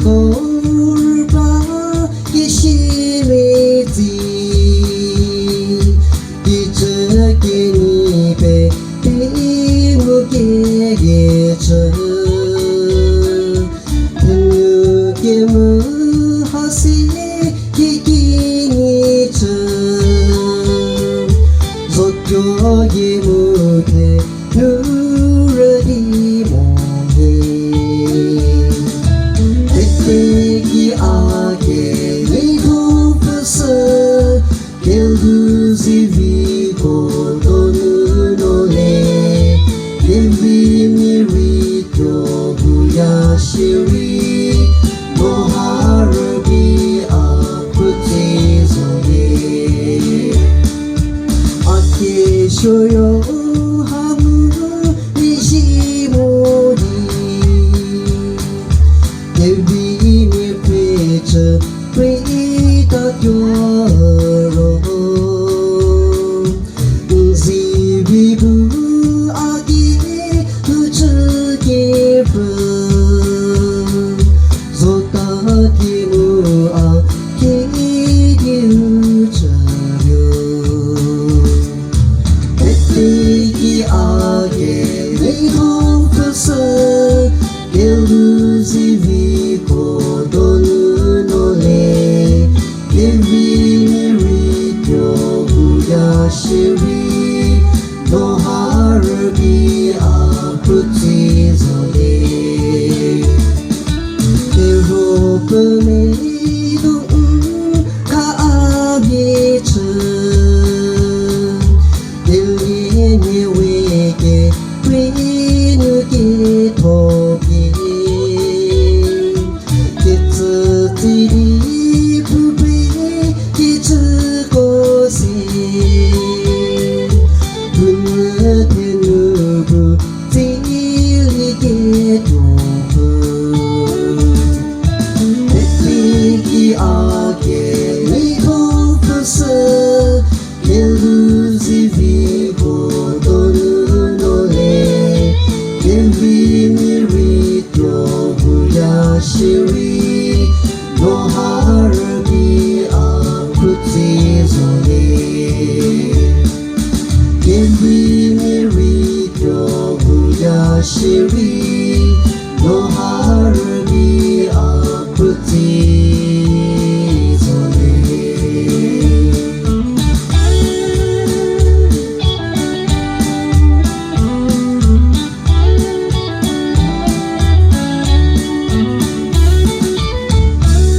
Korba kishimeti Kichakini pe Mukyegecha Nyukemu hasi Kikinicha Zokyo yemute Nuradi mohe Ki aage nidu pasa Kelduzi vigo donu no ne Kevi mirito guyashiri Moharabi akute zoge Ake shoyo hamu nishimori Kevi Without your Zibibu agi Uchukiru Zotakimu Akiryuchayo Etiki age Nihofasa Geluziviko Donu Shiri no harabi akuti zole Europe me du ka abicha Dilini weke Prinu ki topi Kitsu tiri pupi Kitsu kosi Shiri no harabi akuti zole Kevi mirito guyashiri no harabi